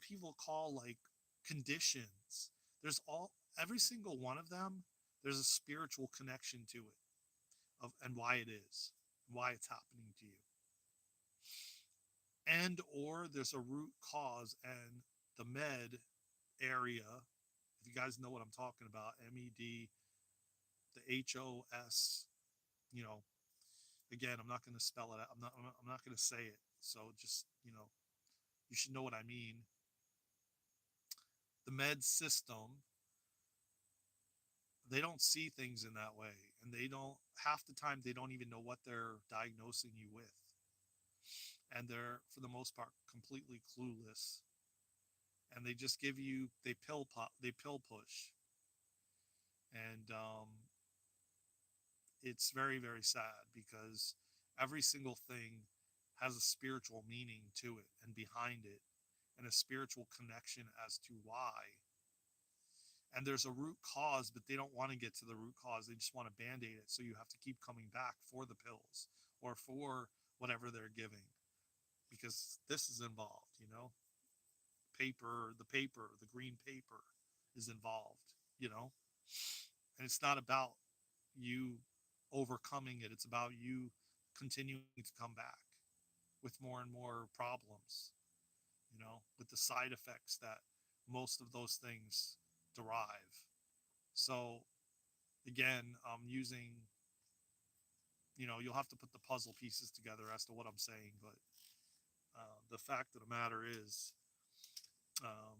people call like conditions. There's all every single one of them. There's a spiritual connection to it, of and why it is, why it's happening to you, and or there's a root cause. And the med area, if you guys know what I'm talking about, med, the HOS, you know, again, I'm not going to spell it out. I'm not going to say it. So just, you should know what I mean. The med system, they don't see things in that way. And they don't, half the time, they don't even know what they're diagnosing you with. And they're, for the most part, completely clueless. And they just give you, they pill push. And it's very, very sad because every single thing has a spiritual meaning to it and behind it, and a spiritual connection as to why. And there's a root cause, but they don't want to get to the root cause. They just want to band-aid it. So you have to keep coming back for the pills or for whatever they're giving, because this is involved, the green paper is involved, and it's not about you overcoming it. It's about you continuing to come back with more and more problems, with the side effects that most of those things derive. So again, I'm using, you'll have to put the puzzle pieces together as to what I'm saying, but the fact of the matter is, um,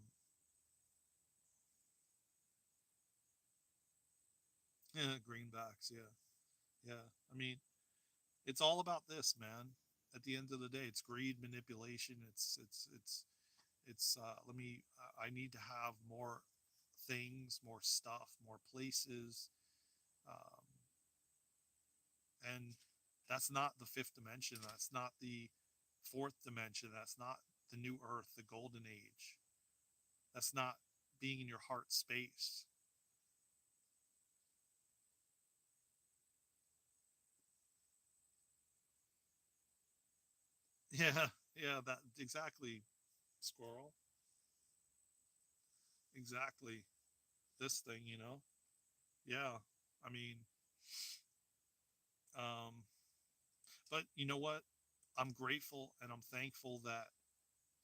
yeah, greenbacks, yeah, yeah. I mean, it's all about this, man. At the end of the day, it's greed, manipulation. It's I need to have more things, more stuff, more places, um, and that's not the fifth dimension. That's not the fourth dimension. That's not the new earth, the golden age. That's not being in your heart space. Yeah, yeah, that exactly, squirrel. Exactly. This thing, Yeah. I mean, um, but you know what? I'm grateful and I'm thankful that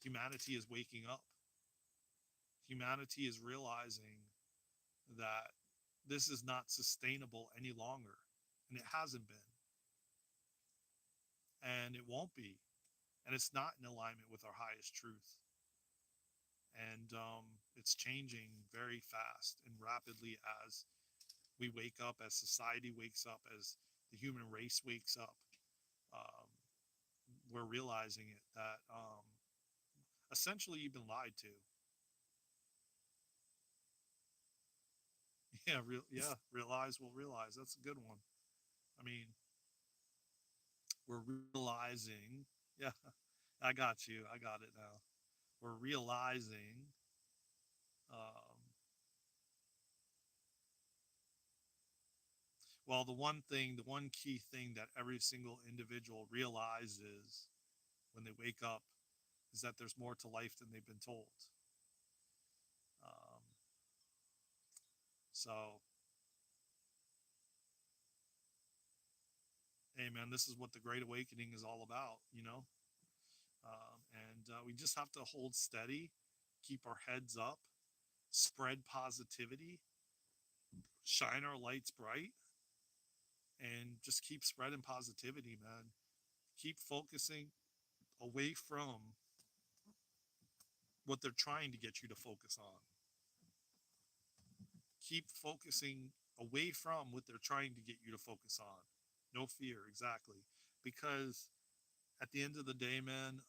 humanity is waking up. Humanity is realizing that this is not sustainable any longer. And it hasn't been. And it won't be. And it's not in alignment with our highest truth. And it's changing very fast and rapidly as we wake up, as society wakes up, as the human race wakes up. Um, we're realizing it that essentially you've been lied to. Yeah, realize will realize. That's a good one. I mean, we're realizing. Yeah, I got you. I got it now. We're realizing. Um, well, the one key thing that every single individual realizes when they wake up is that there's more to life than they've been told. Um, so, hey, man, this is what the Great Awakening is all about, and we just have to hold steady, keep our heads up, spread positivity, shine our lights bright, and just keep spreading positivity, man. Keep focusing away from what they're trying to get you to focus on. Keep focusing away from what they're trying to get you to focus on. No fear, exactly. Because at the end of the day, man,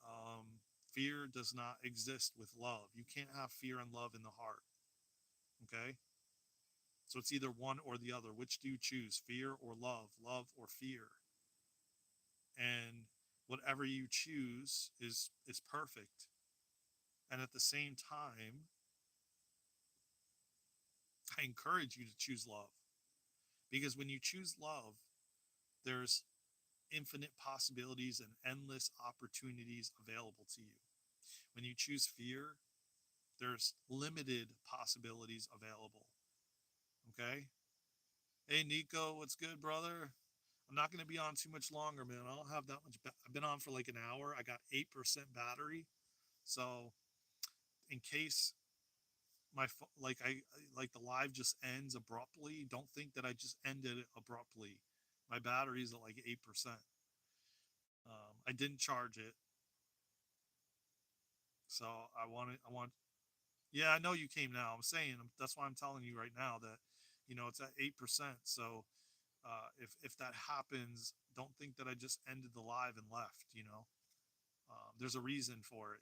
fear does not exist with love. You can't have fear and love in the heart. Okay? So it's either one or the other. Which do you choose? Fear or love? Love or fear? And whatever you choose is perfect. And at the same time, I encourage you to choose love. Because when you choose love, there's infinite possibilities and endless opportunities available to you. When you choose fear, there's limited possibilities available. Okay? Hey, Nico, what's good, brother? I'm not going to be on too much longer, man. I don't have that much. I've been on for like an hour. I got 8% battery. So, in case like the live just ends abruptly. Don't think that I just ended it abruptly. My battery's at like 8%. I didn't charge it, so I want. Yeah, I know you came now. I'm saying that's why I'm telling you right now that, it's at 8%. So if that happens, don't think that I just ended the live and left. There's a reason for it.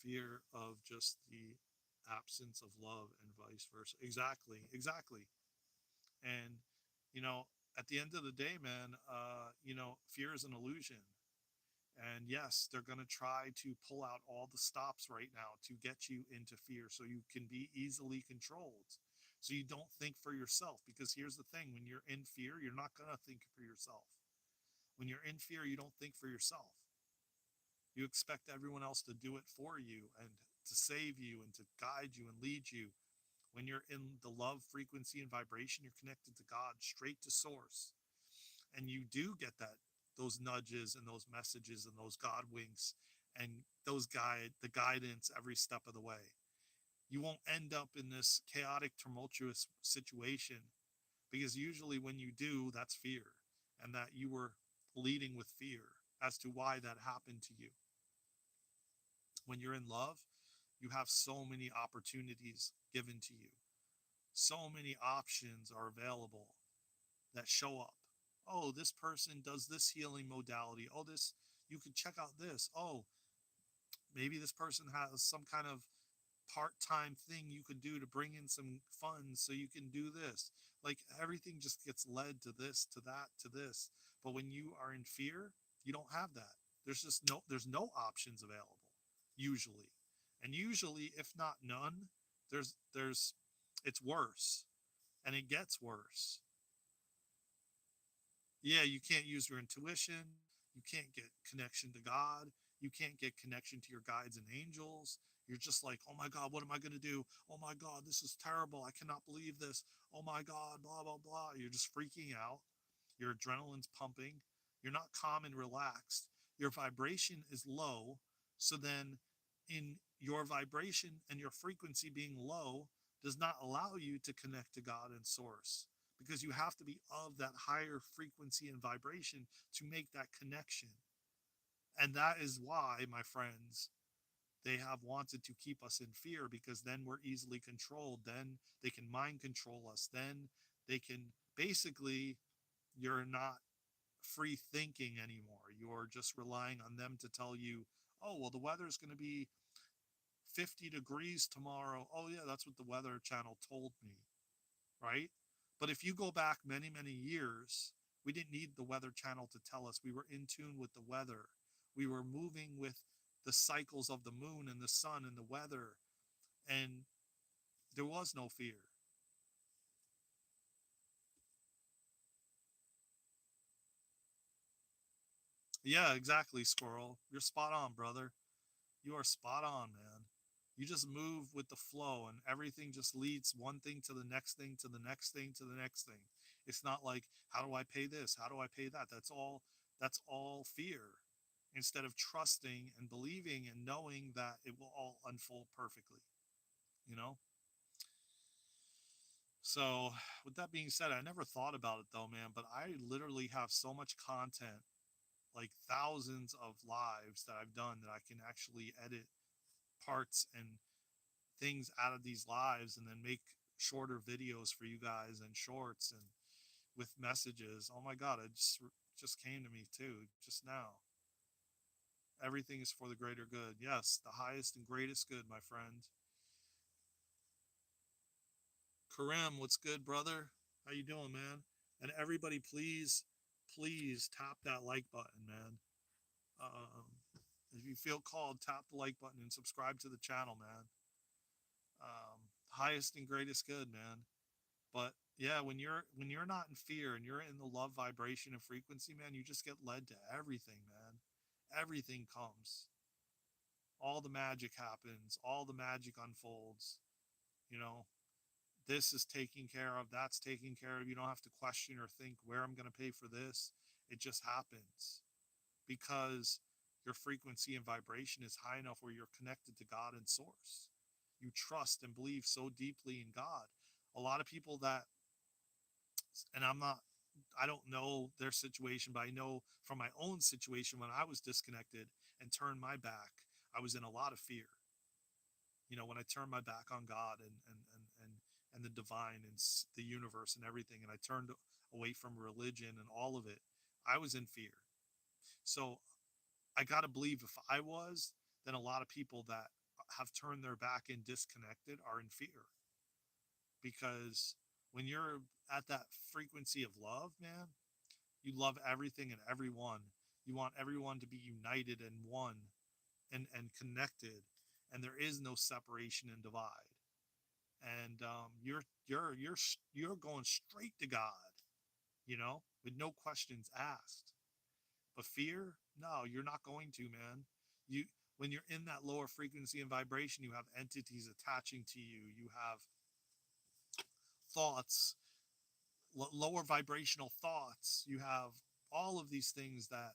Fear of just the absence of love and vice versa. Exactly, exactly. And you know, at the end of the day, man, fear is an illusion. And yes, they're going to try to pull out all the stops right now to get you into fear so you can be easily controlled. So you don't think for yourself. Because here's the thing, when you're in fear, you're not going to think for yourself. When you're in fear, you don't think for yourself. You expect everyone else to do it for you and to save you and to guide you and lead you. When you're in the love frequency and vibration, you're connected to God, straight to source. And you do get those nudges and those messages and those God winks and the guidance every step of the way. You won't end up in this chaotic, tumultuous situation, because usually when you do, that's fear, and that you were leading with fear as to why that happened to you. When you're in love, you have so many opportunities given to you. So many options are available that show up. Oh, this person does this healing modality. Oh, you could check out this. Oh, maybe this person has some kind of part-time thing you could do to bring in some funds so you can do this. Like everything just gets led to this, to that, to this. But when you are in fear, you don't have that. There's no options available usually. And usually, if not none, there's it's worse, and it gets worse. Yeah, you can't use your intuition. You can't get connection to God. You can't get connection to your guides and angels. You're just like, oh my God, what am I going to do? Oh my God, this is terrible. I cannot believe this. Oh my God, blah, blah, blah. You're just freaking out. Your adrenaline's pumping. You're not calm and relaxed. Your vibration is low. So then, in your vibration and your frequency being low, does not allow you to connect to God and source, because you have to be of that higher frequency and vibration to make that connection. And that is why, my friends, they have wanted to keep us in fear, because then we're easily controlled. Then they can mind control us. Then they can basically, you're not free thinking anymore. You're just relying on them to tell you, oh, well, the weather's going to be 50 degrees tomorrow. Oh, yeah, that's what the Weather Channel told me. Right? But if you go back many, many years, we didn't need the Weather Channel to tell us. We were in tune with the weather. We were moving with the cycles of the moon and the sun and the weather, and there was no fear. Yeah, exactly, Squirrel. You're spot on, brother. You are spot on, man. You just move with the flow, and everything just leads one thing to the next thing, to the next thing, to the next thing. It's not like, how do I pay this? How do I pay that? That's all fear, instead of trusting and believing and knowing that it will all unfold perfectly, you know? So, with that being said, I never thought about it though, man, but I literally have so much content, like thousands of lives that I've done, that I can actually edit parts and things out of these lives and then make shorter videos for you guys and shorts and with messages. Oh my God, it just came to me too just now. Everything is for the greater good. Yes, the highest and greatest good, my friend. Karim, what's good, brother? How you doing, man? And everybody, please tap that like button, man. Um, if you feel called, tap the like button and subscribe to the channel, man. Highest and greatest good, man. But yeah, when you're not in fear and you're in the love vibration and frequency, man, you just get led to everything, man. Everything comes. All the magic happens. All the magic unfolds. You know, this is taken care of. That's taken care of. You don't have to question or think where I'm going to pay for this. It just happens because your frequency and vibration is high enough where you're connected to God and source. you trust and believe so deeply in God. A lot of people that, and I don't know their situation, but I know from my own situation when I was disconnected and turned my back, I was in a lot of fear. When I turned my back on God and the divine and the universe and everything, and I turned away from religion and all of it, I was in fear. So I got to believe if I was, then a lot of people that have turned their back and disconnected are in fear, because when you're at that frequency of love, man, you love everything and everyone. You want everyone to be united and one and connected, and there is no separation and divide. And you're going straight to God, with no questions asked. But fear, no, you're not going to, man. You When you're in that lower frequency and vibration, you have entities attaching to you. You have thoughts, lower vibrational thoughts. You have all of these things that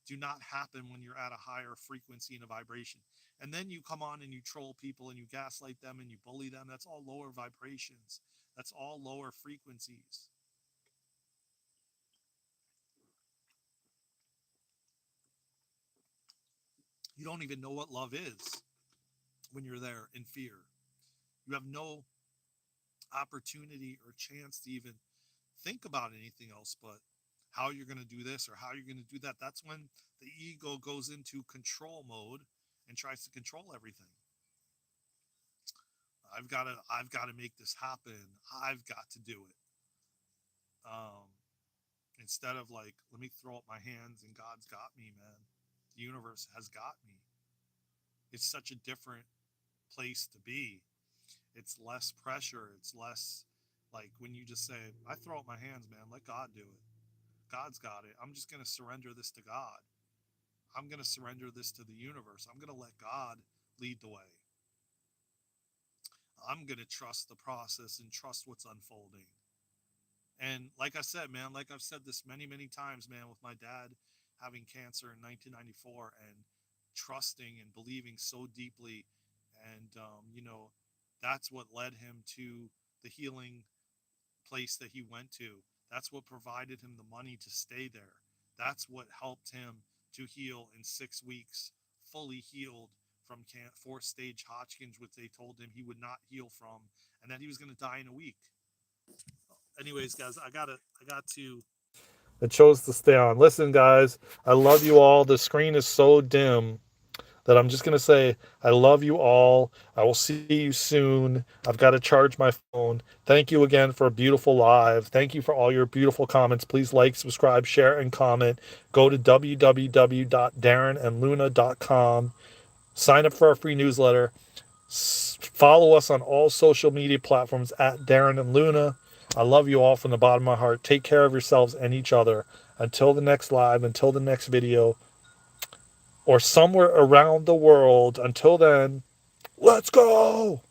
do not happen when you're at a higher frequency and a vibration. And then you come on and you troll people and you gaslight them and you bully them. That's all lower vibrations. That's all lower frequencies. You don't even know what love is when you're there in fear. You have no opportunity or chance to even think about anything else but how you're going to do this or how you're going to do that. That's when the ego goes into control mode and tries to control everything. I've got to make this happen. I've got to do it. Um, Instead of like, let me throw up my hands and God's got me, man. The universe has got me. It's such a different place to be. It's less pressure. It's less like when you just say, I throw up my hands, man, let God do it. God's got it. I'm just going to surrender this to God. I'm going to surrender this to the universe. I'm going to let God lead the way. I'm going to trust the process and trust what's unfolding. And like I said, man, like I've said this many, many times, man, with my dad having cancer in 1994 and trusting and believing so deeply. And, that's what led him to the healing place that he went to. That's what provided him the money to stay there. That's what helped him to heal in 6 weeks, fully healed from fourth stage Hodgkin's, which they told him he would not heal from, and that he was going to die in a week. Anyways, guys, I got to. It chose to stay on. Listen, guys, I love you all. The screen is so dim that I'm just going to say, I love you all. I will see you soon. I've got to charge my phone. Thank you again for a beautiful live. Thank you for all your beautiful comments. Please like, subscribe, share, and comment. Go to www.darenandluna.com. Sign up for our free newsletter. Follow us on all social media platforms at Daren and Luna. I love you all from the bottom of my heart. Take care of yourselves and each other. Until the next live, until the next video, or somewhere around the world. Until then, let's go!